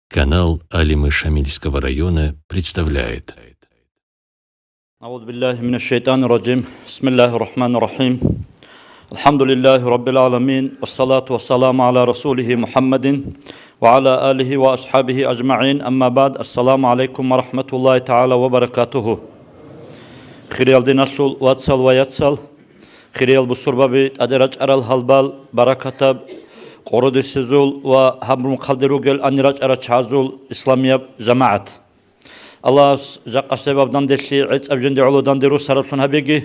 Канал Алимы Шамильского района представляет. أعوذ بالله من الشيطان الرجيم بسم الله الرحمن الرحيم الحمد لله رب العالمين والصلاة والسلام على رسوله محمد وعلى آله وأصحابه أجمعين أما بعد السلام عليكم ورحمة الله تعالى وبركاته خيريال ديناسول واتسال وياتسال خيريال بسربابي أدراج أرال هالبال بركاتب قرود السزول وهبرم قلدروغل أنراج أراج هازول إسلامية جماعة الله جاق سببدان دشي عز أبجند علودان درو سرطن هبيجي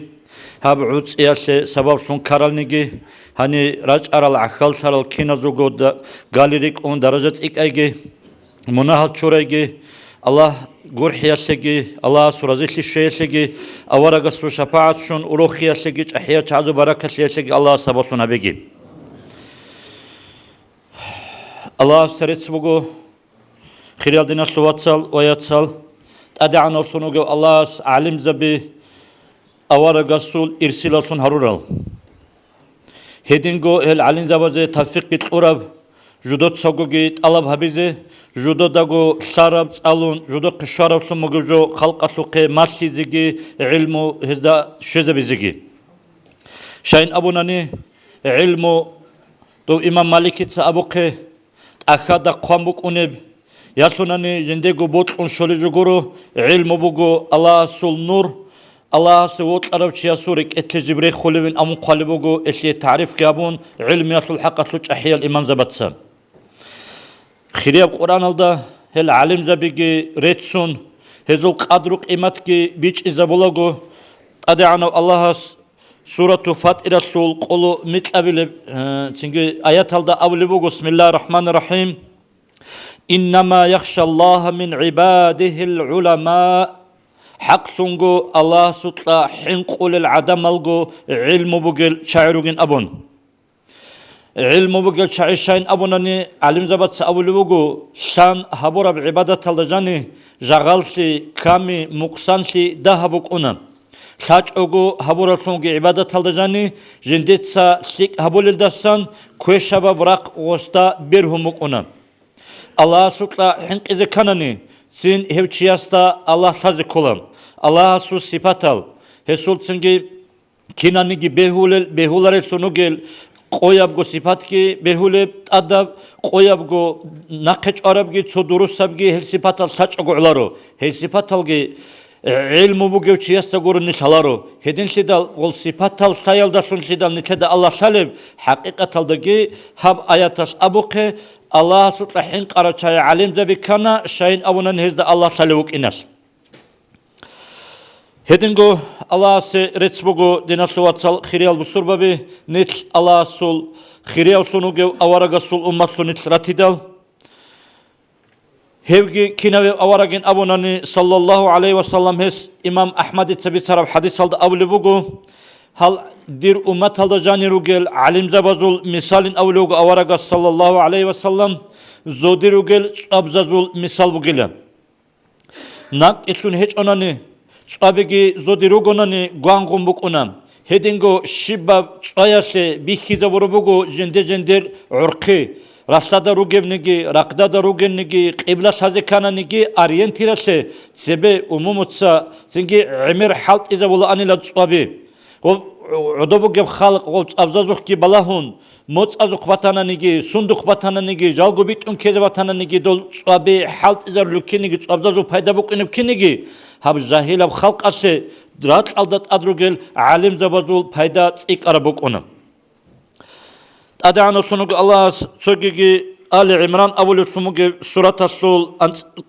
هب عز إياش سبب شون كارلنيجي هني راج أرال عخال ترال كينا زوجود غاليريك أون درجة إك أيجي مناهل شوريجي الله غور حياسيجي الله سورزيش الشيسيجي أورا سو شفاعة شون أروخياسيجي أحيا تعزو بركة سياسيجي الله سببشون هبيجي الله سريت بوجو خيريال دينا سواتسال وياتسال أدعنا رسولنا الله علم زبي أوارا قصول إرسالتون هرورال هدينغو هل علم زبازة تفقد قرب جدود سوغوغيت ألب هبيزة جدود داغو شارب سالون جدود قشارب سموغوجو خلق أسوقي ماشي زيجي علمو هزدا شزبي زيجي شاين أبو ناني علمو تو إمام مالكي تسابوكي أخذ قوامبوك أنب ياسوناني جندگو بوت اون شولي جوغورو علم بوغو الله سول نور الله سوت عرب شيا سورك اتجبري خولين امون قلبوغو اشي تعريف كابون علم ياسول حق سوچ احيا الامام زبطسا خريب قران الدا هل علم زبيغي ريتسون هزول قدرو قيمتكي بيچ ازبولوغو ادعنا الله سورة فاتحة سول قولو متقبل تنجي آيات الدا اولبوغو بسم الله الرحمن الرحيم إنما يخشى الله من عباده العلماء حق سنغو الله سطلا حنقل العدم الغو علم بغل شعرغن أبون علم بغل شعرشين أبوناني علم زبط سأولي بغو شان هبورا بعبادة الدجاني جغالسي كامي مقسانسي دهبوك أنا ساج أغو هبورا سنغي عبادة الدجاني جندت سا سيك هبول الدسان كوي شباب راق غستا بيرهموك أنا Allah sutla hink izi kanani sin hevçiyasta Allah tazi kolam Allah su sipatal hesul tsingi kinani gi behulare sunu gel qoyab go sipat ki behule adab qoyab go naqech arab gi tsodurus sab gi hel sipatal saç ogularo hel sipatal gi ilmu bu gevçiyasta gorun salaro hedin sidal ol sipatal sayalda sun sidal niteda Allah salib haqiqataldagi hab ayatas abuke Allah sutla hin qarachaya alim zabi kana shayin abunan hezda Allah salewuk inas hedingo Allah se retsbugo dinaswatsal khiriyal busurbabi nit Allah sul khiriyal sunuge awaraga sul ummatun nit ratidal hevgi kinave awaragin abunani sallallahu aleyhi ve sellem hes İmam Ahmad tabi sarab hadis aldı ablubugo hal dir ummat halda janirugel alim zabazul misalin avlugu avaraga sallallahu aleyhi ve sellem zodirugel abzazul misal bugile nak etun hiç onani abegi zodirugonani guangumbuk onam hedingo shibab ayase bihiza vurubugo jender urqi rastada rugebnigi raqdada rugenigi qibla sazekananigi orientirase sebe umumutsa singi emir halt iza bula anila tsabi عدوبو جب خالق قوت أبزازوخ كي بلاهون موت أزوخ باتانا نيجي صندوق باتانا نيجي جالغو بيت كيز باتانا نيجي دول صابي حالت إزار لوكي نيجي أبزازو فايدا بوك إنب كي نيجي هاب جاهل أب خلق أسي درات ألدت أدروغل عالم زبازول فايدا تسيك أربوك أنا أدعنا سنوك الله سوغيجي آل عمران أول سموك سورة السول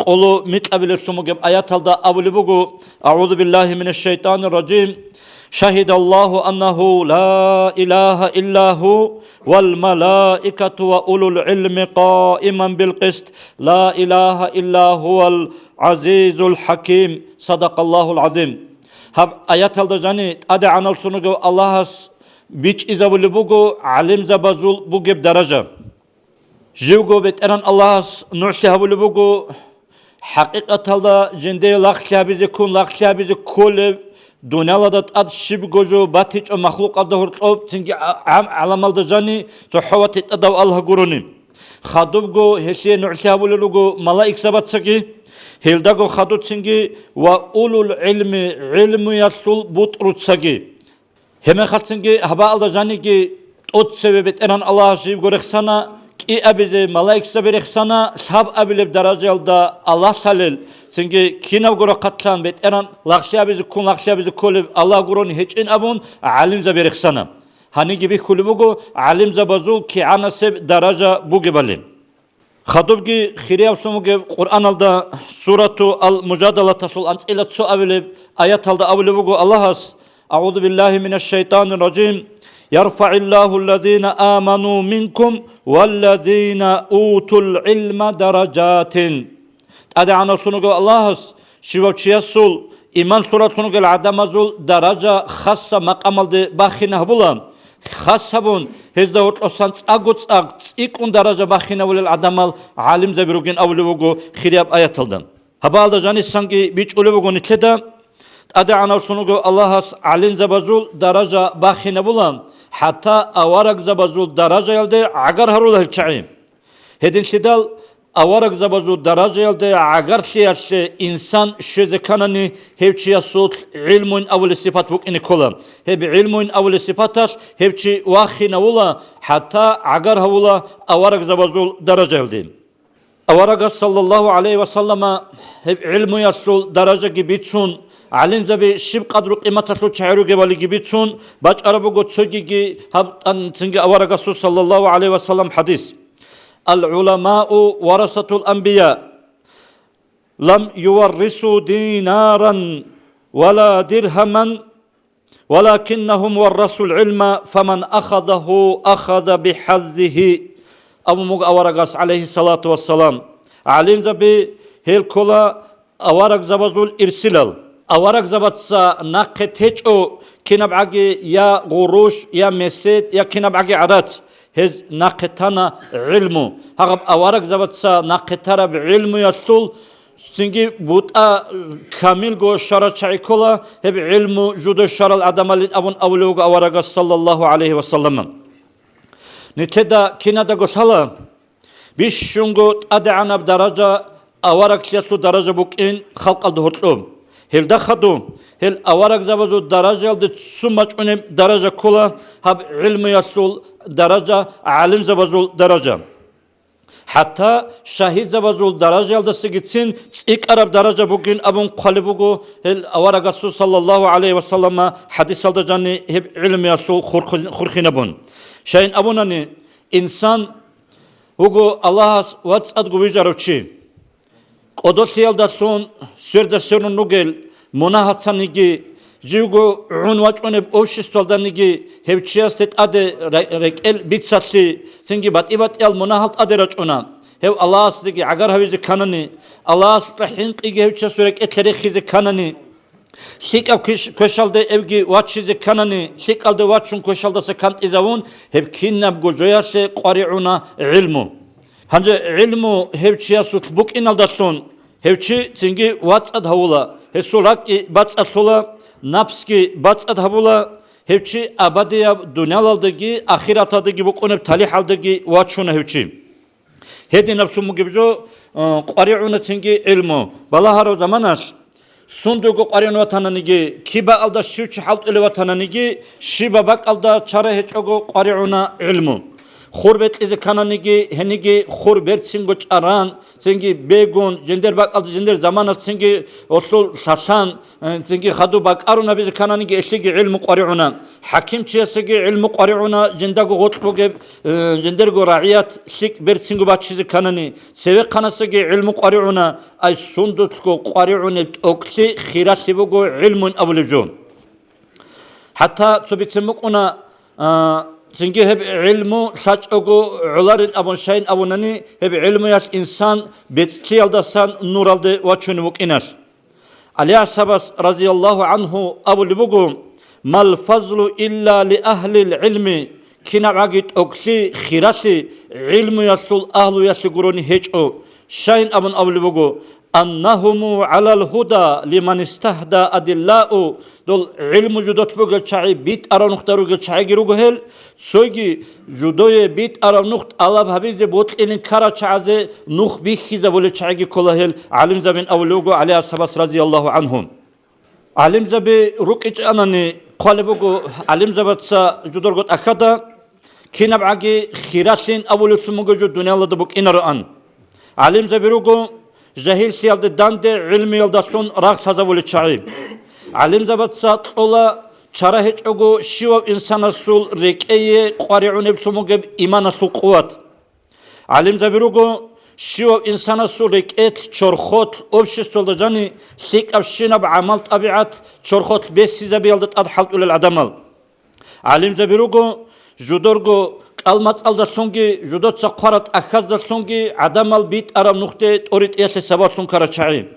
قولو متقبل سموك آيات الدا أول بوغو أعوذ بالله من الشيطان الرجيم شهد الله أنه لا إله إلا هو والملائكة وأولو العلم قائما بالقسط لا إله إلا هو العزيز الحكيم صدق الله العظيم هب آيات الدجاني أدعنا السنوغو الله بيش إذا بلبوغو علم زبازول بوغب درجة جيوغو بيتران الله نعسيها بلبوغو حقيقة الله جندي لخشا بيزي كون لخشا بيزي كل دنيادا تاد شيب جوجو باتيج مخلوق ده هرطوب تنجي عام على مال دجاني صحوات تداو الله قروني خادوبغو هسي نعتابولوغو ملائك سباتسكي هيلداغو خادوتسنجي وأولو العلم علم يسول بوتروتسكي هما خاتسنجي هبا алда жаниги от себебет эран Аллах жив горехсана ки абизе малаик саберехсана саб абилеп даража алда Аллах салел синге кинав горо катлан бет эран лахши абизе кун лахши абизе колеб Аллах гурон хечин абун алим заберехсана hani gibi kulübügo alim zabazul ki anaseb daraja bu gebalim خطبكي خيريا سموغي قرآن الدا سورة المجادلة تسول أنت إلى تسو أولي آيات الدا أولي بغو الله أعوذ بالله من الشيطان الرجيم يرفع الله الذين آمنوا منكم والذين أوتوا العلم درجات أدعنا سنوغو الله شبابشي يسول إيمان سورة سنوغي العدم زول درجة خاصة مقام الدا باخينه بولام خاصبون هزدا وطلسان أقوت إيكون درجة باخينة ولل عدمال عالم زبيروغين أولوغو خرياب آيات الدم هبالدا جاني سانجي بيش أولوغو نتلدا أدعنا سنوغو الله عالم زبازول درجة باخينة بولام حتى أوارق زبازول درجة يلدي عقر هرول هلچعيم هدين شدال أوارق زبازول درجة يلدي عقر سياسي إنسان شزكانني هبچي يسوط علمون أول صفات وكيني كولام هب علمون أول صفاتاش هبچي واخينا ولا حتى عقر هولا أوارق زبازول درجة يلدي أوارق صلى الله عليه وسلم هب علم يسول درجة جبيتسون علم زبي شب قدر قيمته شعره جبالي جبيتسون باج أربو قد سجي هب أن تنجي أوارق صلى الله عليه وسلم حديث العلماء ورثة الأنبياء لم يورثوا دينارا ولا درهما ولكنهم ورثوا العلم فمن أخذه أخذ بحظه أبو أورغاس عليه الصلاة والسلام علم زبي هيل كولا أورغ زبازول إرسلال أورغ زباتسا ناقتهجو كنبعجي يا غروش يا مسيد يا كنبعجي عرات هز ناقتانا علمو هغب أورق زبطسا ناقتارا بعلمو يسول سنجي بوتا كامل جو شرع شعيكولا هب علمو جودو شرع العدمالين أبون أولوغ أورق صلى الله عليه وسلم نتدا كندا قصالا بيش شنغو أدعنا بدرجة أورق سياسو درجة بوكين خلق الدهوتلوم هل دخدو هل أورق زبطو درجة سمج أنم درجة كولا هب علم يسول درجة عالم زبازول درجة حتى شهيد زبازول درجة يلدسي gitsin ilk Arap درجة bugün abun qalbugu hel avaragasu sallallahu aleyhi ve sellem hadis aldı canı hep ilmi yasul khurkhina bun şeyin abunani insan hugo Allahas WhatsApp guvijarovchi qodot yaldasun sürde sürün nugel monahatsanigi Живго унвачоне обществолданниги хевчиастет аде рекел битсатли синги батибат ел монахалт аде рачона хев Аллахсдиги агар хавизи канани Аллахс рахинқиги хевчасурек этлерехизи канани сикав көшалде евги вачизи канани сикалде вачун көшалдасы кант изавун хев киннаб гожоясе қариуна илму ханже илму хевчиасут бук иналдасон хевчи синги вацад хавула хесулаки бацатула Napski batsat habula hevçi abadiya dünyalaldagi ahiratadagi bu konep talih aldagi vaçuna hevçi hedi napsumu gibjo qari'una tingi ilmu balahar zamanas sundugu qari'un vatananigi kiba alda şivçi halt ile vatananigi şiba bak alda çare heçogo qari'una ilmu Хуrbet izi kananigi henigi хуrbet singo çaran singi begun jender bak aldı jender zamanat singi osul sasan singi hadu bak aruna bizi kananigi eşligi ilmu qari'una hakim çiyasigi ilmu qari'una jendago gotbuge jendergo ra'iyat sik ber singo bakçizi kanani seve kanasigi ilmu qari'una ay sundutko qari'una oksi khirasibugo ilmun avlucu hatta tubitsimuk ona Çünkü hep ilmu saçogu uların abun şeyin abunani hep ilmu yaş insan betki aldasan nur aldı vaçunu buk iner. Ali Asabas radıyallahu anhu abu libugu mal fazlu illa li ahlil ilmi كنابعجت أكلي خيراسي علم يسول أهل يسقروني هيجو شاين أبن أولبوغو أنهم على الهدى لمن استهدى أدلاء دول علم جدوت بوغل شاي بيت أرى نختارو جل شاي جروغو هل سويجي جدوي بيت أرى نخت الله بحبيزي بوت إلين كارا شعزي نخ بيخيزة بولي شاي كله هل علم زبين أولوغو عليه الصحابة رضي الله عنهم علم زبي ركج أنني قالبوغو علم زبتسا جدورغوت أخدا كنابعجي خيراسين أولو سموغو جو دنيا الله دبوك إنران علم زبيروغو جاهل سيالد دانده علم يلداسون راق تازابولي شعيب علم زبتسا طولا چاره اوغو شيوب انسان سول ريكيه قارعون بسموغب ايمان سول قوات علم زبيروغو شيوب انسان سول ريكيت چورخوت обществолда جاني سيك افشينا بعمل طبيعت چورخوت بيسي زبيالدت ادحلت اولي العدمال علم زبيروغو جودورغو قالمات алда сонги жудот сақарат ахазда сонги адамал бит арам нухте торит ясе сабасон карачаи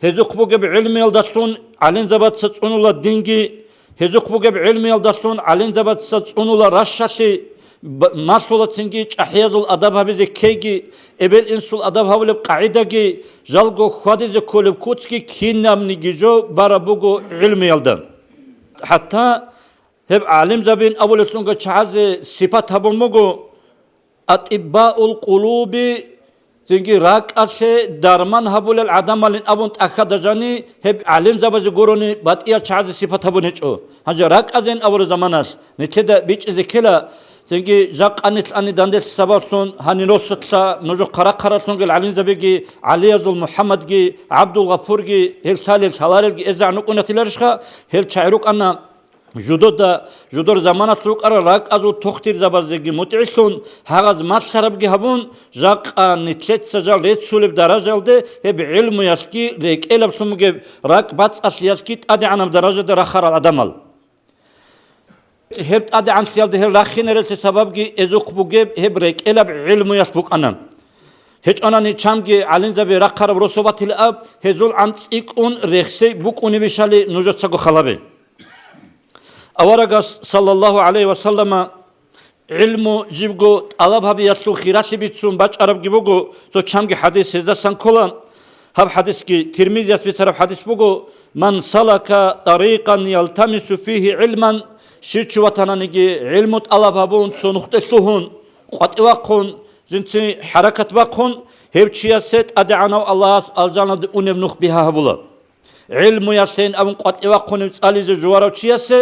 хезук бугеб илми алдасон алин забат сацунула динги хезук бугеб илми алдасон алин забат сацунула рашшати масула цинги чахязул адаб хабизе кейги эбел инсул адаб хавлеб қаидаги жалго хадизе колеб куцки кинамни гижо барабугу илми алдан حتى هب عالم زبين أول سلونك شعز صفات هبون مغو أطباء القلوب زنجي راك أسه درمان هبول العدم لين أبون أخذ جاني هب عالم زبز غوروني باتيا شعز صفات هبون هجو هجا راك أزين أول زماناس نتدا بيج إزكيلا زنجي جاق أني داندت سبارسون هاني نوستلا نجو قرا قراتون العالم زبيجي علي زول محمد جي عبد الغفور جي هل ثالث هلال جي إزعنوك ونتلارشخا هل شعروك أنا جودور زمانات لوك أرى راك أزو تختير زبازجي متعشون هاغز مات خرابجي هبون جاق نتلت سجال ريت سولب درجة لده هب علم يسكي ريك إلب سمجي راك باتس أسياسكي تأدي عنام درجة ده رخار العدمال هب تأدي عن سيال ده راخين ريت سببجي إزوق بوجيب هب ريك إلب علم يسبوك أنام هيج أنا نيشامجي علين زبي رخار بروسوبات الأب هزول عن تيكون ريخسي بوك ونبيشالي نجت سجو خلابي أورغاس صلى الله عليه وسلم علم جيبغو طلب هبي يسلو خيراتي بيتسون باج عرب جيبغو تو چامگي حديث سيزدا سانكولا هب حديث كي ترمذي يس بيترب حديث بغو من سلك طريقا يلتمس فيه علما شيچ وطنانيگي علم طلب هبون سونخت سوهون قطواقون زنتي حركت باقون هبچياست ادعنا الله الجنه انمنخ بها هبولا علم يسين ابن قطواقون صاليز جوارو چياسه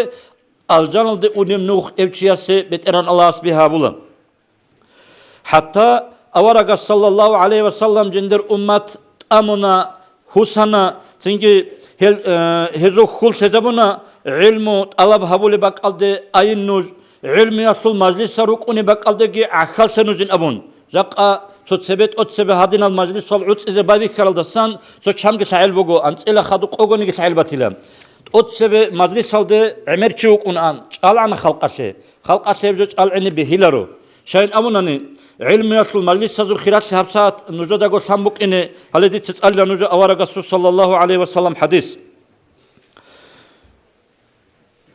الجنال دي أونيم نوخ إبتشياسي بتران الله سبحانه بولا حتى أورغا صلى الله عليه وسلم جندر أمت أمنا حسنا تنجي هزو خل تزبنا علم طلب هبولي بقالدي أين نوج علم يصل مجلس سروق أوني بقالدي جي أخل سنوجين أبون جاقا سوتسبت أتسبه هادين المجلس صلعوت إذا بابي كرالدسان سو چامگي تعيل بوغو أنت إلا خادوق أغوني تعيل باتيلم أتسبه مجلس صلده عمر چوق أنان چالعنا خلقاته بجوج علعني بهيلارو شاين أموناني علم يصل مجلس سازو خيرات حبسات نجو داغو سامبوك إني هل دي تسأل نجو أورغا صلى الله عليه وسلم حديث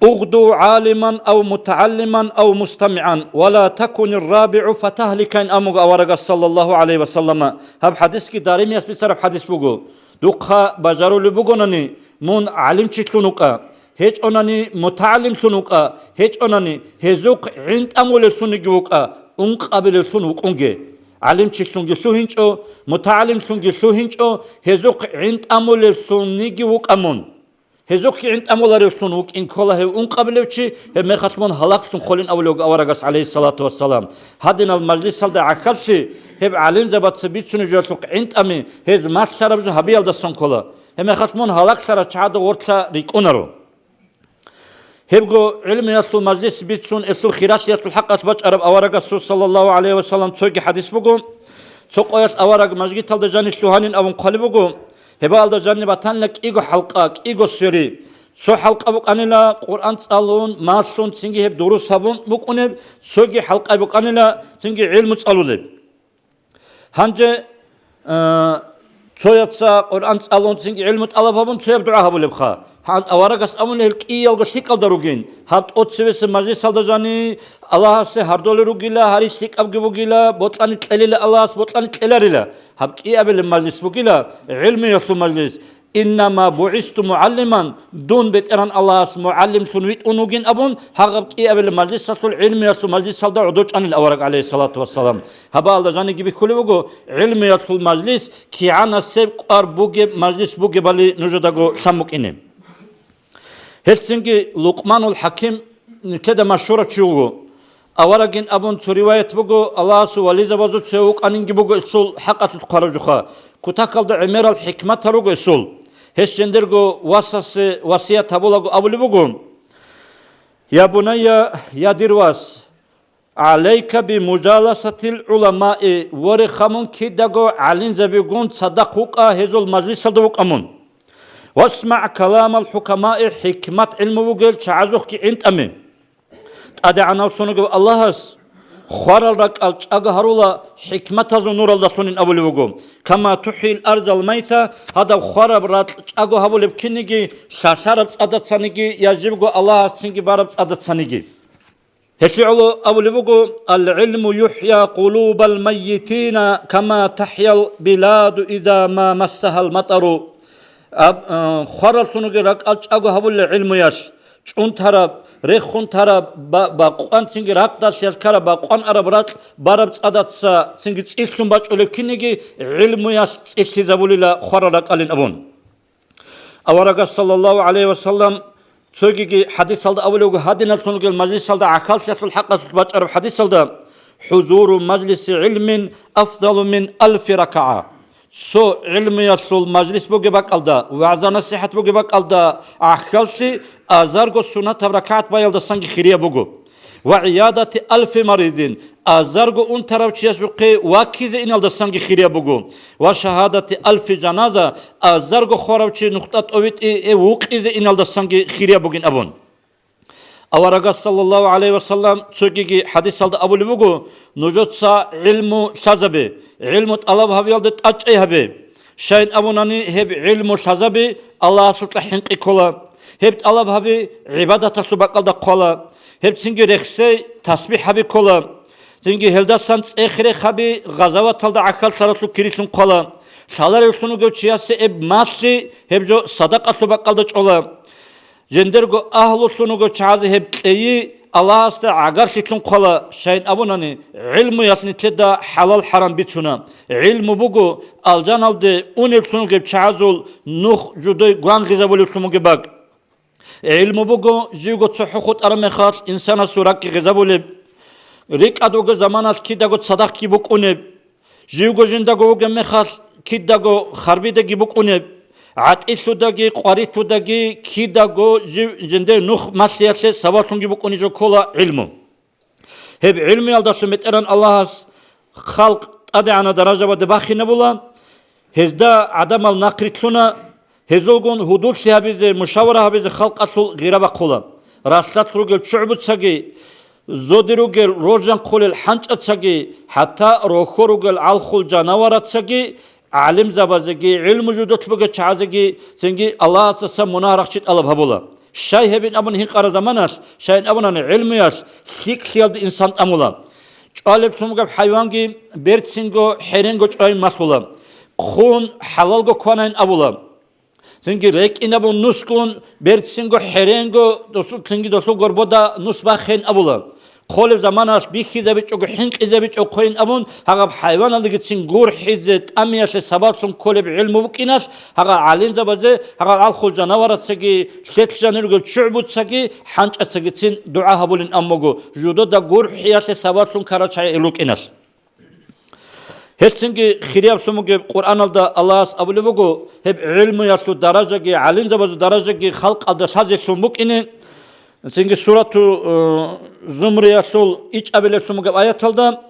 أغدو عالما أو متعلما أو مستمعا ولا تكن الرابع فتهلكا أموغ أورغا صلى الله عليه وسلم هب حديث كي داريم يسبي سرب حديث بوغو دوخا بجارو لبوغوناني مون علم چتلونوكا هيج أناني متعلم سنوكا هيج أناني هزوك عند أمول سنجوكا أنق قبل سنوك أنجي علم چتلونجي سوهنچو متعلم سنجي سوهنچو هزوك عند أمول سنجوك أمون هزوك عند أمول سنوك إن كله أنق قبل وشي هم خاتمون هلاك سنخولين أولوغ أورغاس عليه الصلاة والسلام هادين المجلس هذا عكسي هب علم زبط سبيت سنجوك عند أمي هز ما شربجو هبيال دا سنكولا هم خاتمون هلاك سرا چادو ورطا ريكونارو هبغو علم يصل مجلس بيتسون اسلو خيرات يصل حق اسباج عرب أورغ صلى الله عليه وسلم توقي حديث بغو توق ايات أورغ مجلس تلد جاني سلوهانين أبن قالي بغو هبا الد جاني بطان لك إيغو حلقا إيغو سيري سو حلقا بك أنيلا قرآن تسألون ماسون سنجي هب دروس هبون بك أنيب سوغي حلقا بك أنيلا سنجي علم تسألون هنجي توياتسا قرآن تسألون سنجي علم تألب هبون تويب دعا هبو لبخا авараgas амунел киялго сикалдаругин хат отсевесе мажлис салдажани аллаҳасе ҳардолеругила ҳарис тикабгибугила ботлани тлелила аллаҳас ботлани тлеларила хаб киабеле мажлис бугила илми ясу мажлис иннама буисту муаллиман дун бетеран аллаҳас муаллим тунвит унугин абун ҳагаб киабеле мажлис сатул илми ясу мажлис салда удочанил аварак алейхи салату вассалам ҳаба алдажани гиби кулебугу илми ясу мажлис киана себ қар буге мажлис буге бали нужадаго самукине Helsinki Luqmanul Hakim nükede maşhura çuğu. Avaragin abun surivayet bugu Allah'su valize bazu çevuk aningi bugu isul haqatut qarajuqa. Kutakalda Ömer al hikmet tarugu isul. Heşcendirgu vasası vasiyet tabulagu abuli bugu. Ya bunayya ya dirvas. Aleyka bi mujalasatil ulamai. Vori khamun kidago alin zabigun sadakuka hezul majlis sadavuk amun. واسمع كلام الحكماء حكمة علم وقل تعزوك كي انت امين ادعنا وصنوك الله هس خرالك الجاغهرولا حكمة نور الله سنين أبو لوغو كما تحيي الأرض الميتة هذا خراب رات جاغو هبو لبكينيجي شاشارب صادت سنيجي يجيبغو الله سنجي بارب صادت سنيجي هتلعلو أبو لوغو العلم يحيى قلوب الميتين كما تحيا البلاد إذا ما مسها المطر خرال سنوغي رك الجاغو هبو لعلم ياش چون طرف رخون طرف با قوان سنگ رات داش یلکارا با قوان عربرات بارب صاداتسا سنگ چیلتون باچ اولکینگی علمیاش چیلتیزابولیلا خورالک alin abun. Avaraga sallallahu aleyhi ve sellem sögigi hadis aldı avlugu hadinal tunugel majlis aldı akal şatul haqqa baç arab hadis aldı huzuru majlisi ilmin afdalu min alfi raka'a. So ilmiyatul majlis bu gibi kaldı. Vaazı nasihat bu gibi kaldı. Ahkalti azargo sunat avrakat bayıldı sanki khiriye bugu. Ve iyadati alfi maridin. Azargo un tarafçıya suqi vakize inaldı sanki khiriye bugu. Ve şahadati alfi canaza. Azargo khoravçı nuktat ovit vuqize inaldı sanki khiriye bugin abun. Avaraga sallallahu aleyhi ve sellem sögigi hadis aldı abuli bugu. Nujutsa ilmu şazabi. İlmu talab habi aldı taçay habi. Şahin abunani hep ilmu şazabi. Allah'a sulta hinqi kola. Hep talab habi ibadata subakalda kola. Hep singi rekse tasbih habi kola. Singi heldasan tsehre habi gazavat aldı akal taratu kiritlun kola. Şalar üstünü göçiyası hep masli hep jo sadaka subakalda çola. Jendergo ahlu sunugo çazı hep iyi Allah hasta agar şitlun kola şahin abunani ilmu yatni tedda halal haram bituna ilmu bugu alcan aldı unil sunugo çazul nuh judoy guan gizabuli sunugo bak ilmu bugu jigo tsuhukut aramekhat insana surak gizabuli rik adogo zamanat kidago sadak kibuk unib jigo jindago gemekhat kidago kharbide gibuk unib عطيتوداغي قاريتوداغي كيداغو جنده نوخ مسياتي سباتونغي بوكونيجو كولا علمو هب علمي الداسو متران الله خلق ادعنا درجه بده باخي نبولا هزدا عدم النقريتونا هزولغون حدود سيابيزه مشاوره هابيزه خلق اصل غيربا كولا راستاتروغل چوبوتساغي زوديروغل روجان كولل حنچاتساغي حتى روخوروغل الخول جاناوراتساغي alim zabazagi ilm vücudutluga çazagi sengi Allah asasa munarakçit alıp habula şay hebin abun hiqara zamanar şayin abunan ilmi yaş hik xiyaldi insan amula çalip sumgab hayvangi bertsingo herengo çay masula khun halalgo konayn abula sengi rek inabun nuskun bertsingo herengo dosu sengi dosu gorboda nusba khen abula خالف زمانش بیخی زبیچ و گهینک زبیچ و کوین امون هنگام حیوان اندکی چین گور حیزت امیاش سبارسون کلب علم بکنش هنگام علین زبازه هنگام الخول جنوارت سگی شت جنرگو چعبود سگی حنچ سگی چین دعا هبولین امگو جودو دا گور حیات سبارسون کارچای الوک اینش هتسنگی خیریاب سومگی قرآن الدا الله اس ابلی بگو هب علم یاسو درجه علین زبازو درجه خلق الدا سازی سومک اینه Çünkü suratu Zumriyatul iç abile sumuga ayet aldı.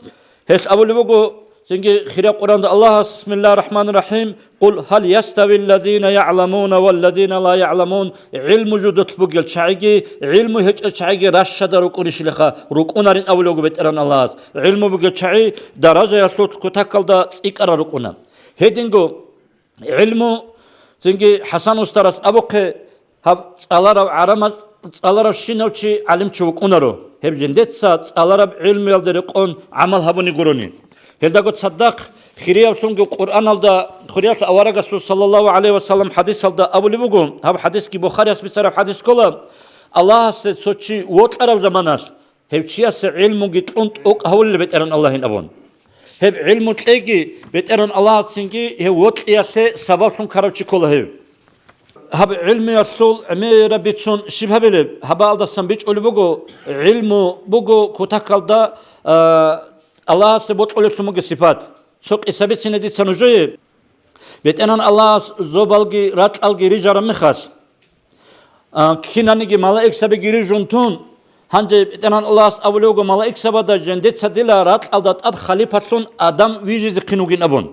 Hiç abule bu çünkü xirab Kur'an'da Allah Bismillahirrahmanirrahim. Kul hal yastevillezine ya'lamun vellezine la ya'lamun. İlmu judut bu gel çaygi ilmu hiç çaygi raşşada rukun işliha rukunarin abule bu beteran Allah. İlmu bu gel çay daraja yasut kutakalda ikara rukuna. Hedingo ilmu çünkü Hasan ustaras abuke هب صالارو عرمز صالارو شينوچي علم چوك اونارو هب جندتسا صالارب علم يلدرقون عمل هبوني غوروني هلداغو تصدق خيريا سونغ قران الدا خيريا اوارغا صلى الله عليه وسلم حديث الدا ابو لبوغو هب حديث كي بخاري اس بسرف حديث كولا الله سوچي وطرب زماناس هب چياس علم گيتونت اوك هول بيترن الله ابون هب علم تلگي بيترن الله سينگي هب وطياس سبب سون كاروچي كولا هب هب علم يرسول امير بيتسون شبه بلب هبا الدسن بيچ اولي بوغو علم بوغو كوتاكالدا الله سبوت اولي سموغي صفات سوق اسابت سندي سنوجوي بيتنان الله زوبالغي رات الغي ريجار مخاس كينانيغي ملائك سبي غيري جونتون هانجي بيتنان الله اولوغو ملائك سبادا جندت سديلا رات الدات اد خليفاتون ادم ويجيز قينوغين ابون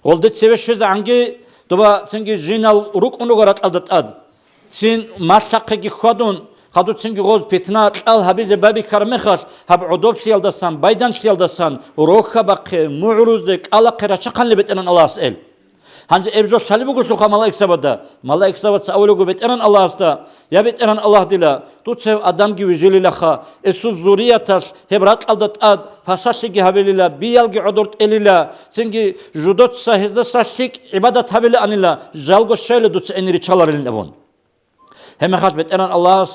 голдет севешез анги доба цинги жинал рук онугарат алдат ад цин масақги ходун хаду цинги гоз петна ал хабизе баби кармехат хаб удоб сиалдасан байдан сиалдасан роха бақе муъруздек ала қирача қанли бетенан аллас эл Hangi evjo salibu guslu malaik sabada, malaik sabat saulugu beteran Allah asta, ya beteran Allah dila, tut sev adam gibi jelilaha, esuz zuriyatas, hebrat aldat ad, fasasigi habilila, biyalgi udurt elila, sengi judot sahizda sasik ibadat habili anila, jalgo şöyle tut eniri çalar elin abon. Hemehat beteran Allah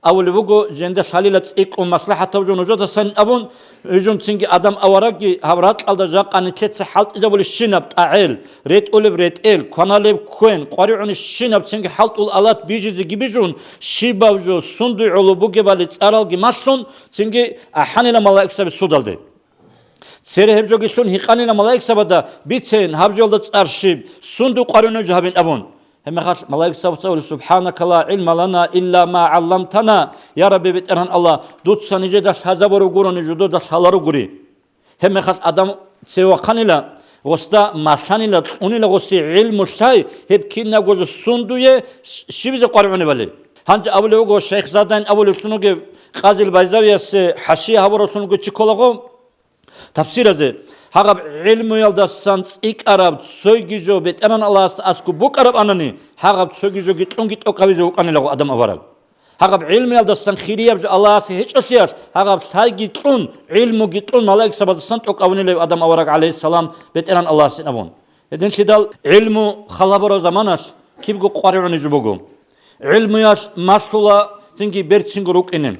Avlugo jende salilat ik maslahat tawjun ujoda san abun ujun singi adam awaragi havrat aldajaq aniket halt izabul shinab ta'il ret ulib ret el kanalib kuen qari'un shinab singi halt ul alat bijizi gibijun shibavjo sundu ulubu gebali tsaralgi masun singi ahanila malaik sabi sudaldi Seri hebjo gisun hiqanila malaik sabada bitsen habjolda tsarshib sundu qari'un jahabin abun Hemehat malaik sabah subhanaka la ilma lana illa ma 'allamtana ya rabbi beteran Allah dut sanije da hazaboru guroni judo da salaru guri hemehat adam sewakanila gosta masanila unila gosi ilmu shay hep kinna gozu sunduye shibize qaribane bale hanca abule go şeyh zadan abule sunuge qazil bayzaviyasi hashiya haborotunu chikologo tafsiraze Hagab ilmu yaldasan ik arab soygijo beteran Allah asku bu arab anani hagab soygijo gitlon git o kavize ukanila adam avarak hagab ilmu yaldasan khiriyab Allah hiç otiyar hagab say gitlon ilmu gitlon malaik sabadasan o kavnile adam avarak aleyhissalam beteran Allah sin abon eden kidal ilmu khalabaro zamanas kibgo qari'un jubugo ilmu yas masula singi bertsinguruk inen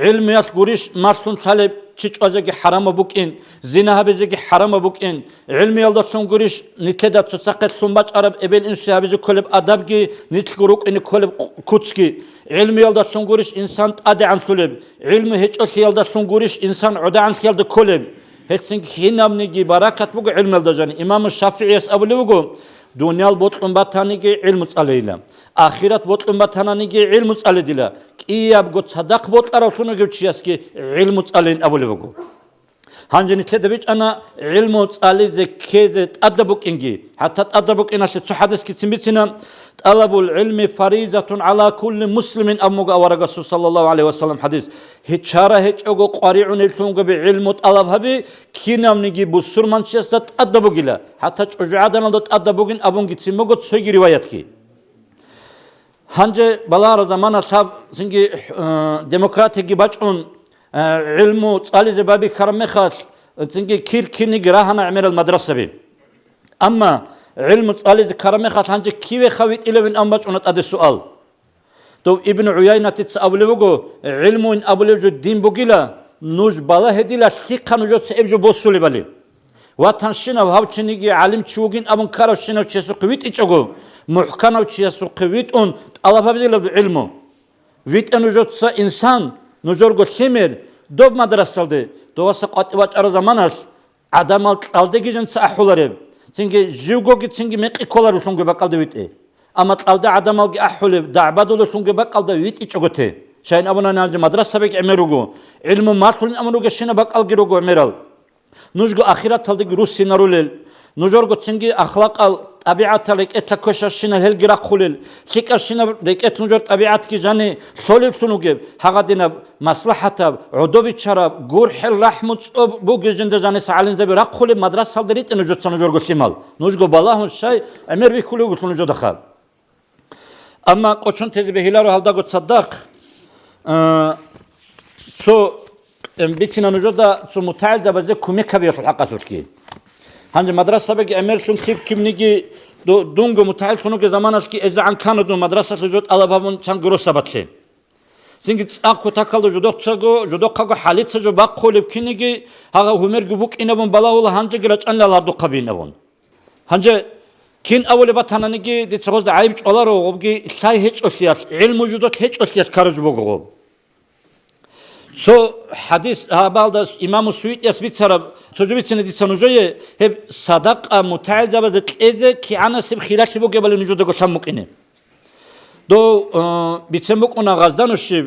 ilmu yas gurish masun talep Çiçazegi harama bukin, zina habezegi harama bukin, ilmi yalda sunguriş niteda tsakat sumbaç arab ebel insi habezi koleb adabgi nitguruk ini koleb kutski, ilmi yalda sunguriş insan adean koleb, ilmi hiç o yalda sunguriş insan odean yalda koleb, hetsin hinamnigi barakat bugu ilmi yalda jani, İmam-ı Şafii'yes abuli bugu, Dünyal botlun batanigi ilmu aleyla, ahiret botlun batanigi ilmu aledila. İyab got sadak botlar altına geçiyoruz ki ilmu aleyn abule bugu. Hangi nitedebiç ana ilmu aley zekete adabuk ingi. Hatta adabuk inası hadis kitsin bitsina talabul ilmi farizatun ala kulli muslimin amuga avaraga sallallahu aleyhi ve sellem hadis. Hiç çara hiç ogo qari'un iltunga bi ilmu talab habi kinamnigi bu surman çesat adabuk ila. Hatta çocuğadan aldat adabugin abun gitsin mogot sögi rivayet ki. Hangi balar zamana sab singi demokratik gibaçun ilmu tsalize babi karamekhat singi kirkini grahana amel madrasa bi amma ilmu tsalize karamekhat hangi kive khavit ilevin ambaç onat ade sual to ibn uyayna tit ablevugo ilmun ablevu din bugila nuj bala hedila siqanu jot evjo bosuli bali Vatanşina havçinigi alim çugin abun karoşina çesu qvit içogo muhkana çesu qvit on alababidila ilmu vit enujotsa insan nujorgo khimir dob madrasaldı dovasa qatvaç ara zamanas adamal aldegi jin sahulare singi jugo git singi meqi kolar sungu bakaldı vit ama alda adamal gi ahule da'badulu sungu bakaldı vit içogote shayn abuna naji madrasa bek emerugo ilmu masul amrugo shina bakal girogo emeral Nujgo ahirat taldık Rus sinarulel. Nujorgo çingi ahlak al tabiat alek etta koşaşına helgira khulel. Sikaşına reket nujor tabiat ki jani solib sunuge hagadina maslahata udobi charab gurhil rahmut bu gejinde jani salin zebi rakhule madras saldirit nujor sanujorgo simal. Nujgo balahun shay emer bi khulu nujor dakha. Ama koçun tezi behilaro halda got saddak. So bitina nujoda so mutaal da baze kume kabiyat haqa Türkiye. Hangi madrasa beki emersun tip kimnigi dungo mutaal sunuge zamanas ki ezan kanadu madrasa tujot alabamın çan gros sabatli. Çünkü akko takaldo judok halit sajo bak kolib kinigi haga humer gubuk inabun balawul hangi giraç anlalar do kabinabun. Hangi kin avole batananigi de çoğuz da ayıp olar o obgi say hiç osliyat ilmu judok hiç osliyat karıcı bogo. So hadis habalda İmam Suyut yasbit sarab çocuğu içine ditsanujoye hep sadaka mutaal zabadet eze ki anasib khilaki bogo bale nujuda go sammukini. Do bitsembuk ona gazdan ushi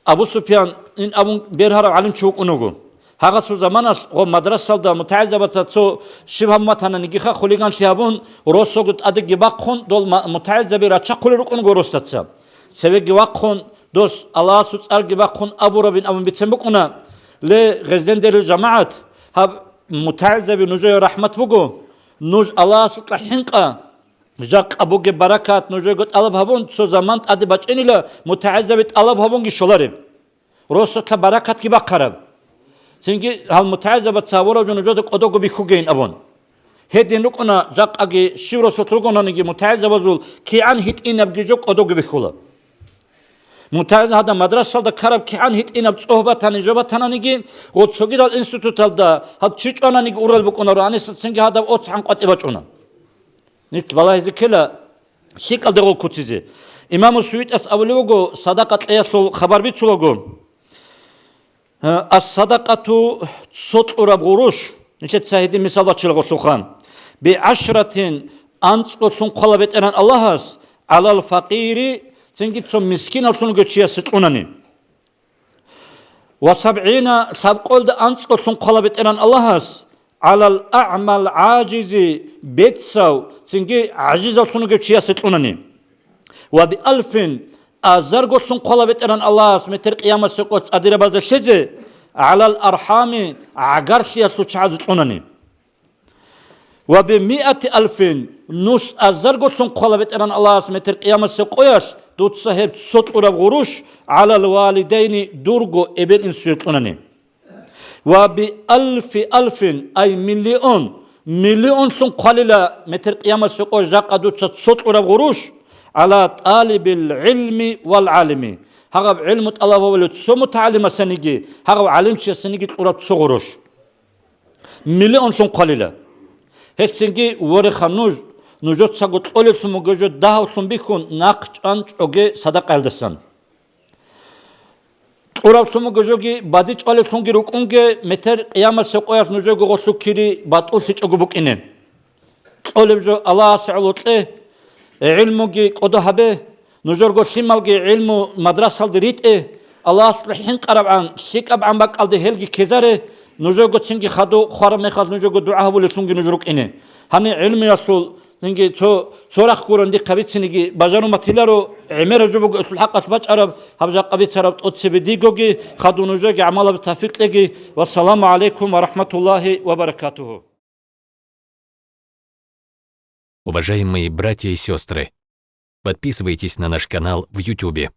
Abu Sufyan in abun berhara alim çok unugu. Haga su zamanas o madrasalda mutaal zabatat so shibhammatana nigiha khuligan tiabun rosogut adı gibakon dol mutaal zabira çakuluruk onu gorostatsa. Seve gibakon dos Allah suçar gibakon Abu Rabin abun bitsembuk ona le gazden deril cemaat hab mutaal zabi nujoy rahmat bugu nuj Allah suçla hinqa Jak abu ge barakat noje got alab habun so zaman adi bachenila mutaazabit alab habun gi sholarib. Rostla barakat ki bakarab. Çünkü hal mutaazabat savora jonu jodok odogo bi khugein abun. Hedin luk ona jak agi shivro sotrogon gi mutaazabazul ki an hit inab gi jok odogo bi khula. Mutaaz hada madrasalda karab ki an hit inab sohbatan jobatanani gi ot sogidal institutalda hab chichonani gi ural buk ona anis çünkü hada ot han qatibach ona. Nit vallahi zikela şikal de kutizi. İmam Suyut as avlugo sadakat ayatul haber bitsulogo. As sadaqatu sutura guruş. Nit sahidi misal açılık sukan. Bi aşratin ansqotun qalabet eren Allahas alal fakiri çünkü son miskin olsun göçüye sıtunani. Ve 70 sabqolda ansqotun qalabet eren Allahas alal a'mal acizi betsav çünkü aciz olsun göçüye sıtunani. Ve bi alfin azar gosun qalabet eren Allahas meter kıyamet sokot adire bazda şeze alal arhami agar şiya suçaz sıtunani. Ve bi mi'ati alfin nus azar gosun qalabet eren Allahas meter kıyamet sokoyas tutsa hep sot ura guruş alal valideyni durgo eben insütunani. Ve bi alfin ay milyon sun qalila meter kıyamet sokoy jaqa tutsa sot ura guruş ala talibil ilmi vel alimi. Hagab ilmut Allah ve lütsu mutalima senigi hagab alimçe senigi ura tsuguruş. Milyon sun qalila. Hepsingi vore khanuj nujot sagut olutsumu göjö daha sun bikun naqçan çoge sadaq eldesan. Urapsumu göjögi badiç olutsun girukunge meter kıyamet sokoyas nujogu goslu kiri batul siç ogubuk ine. Olubjo Allah sa'ulutle ilmugi qodo habe nujorgo simalgi ilmu madrasal dirit Allah slihin qaraban sikab bak aldı helgi kezare nujorgo singi khadu khara mekhaz nujorgo dua bulutsun gi nujuruk ine. Hani ilmi yasul Çünkü sorak kurun kabitsinigi bajarumatilaro emere jubuk utul haqqat baç arab habja qabit sarab otsebedigogi khadunujogi amala tafiqlegi ve selamu aleykum ve rahmetullahi ve berekatuhu. Уважаемые братья и сестры, подписывайтесь на наш канал в YouTube.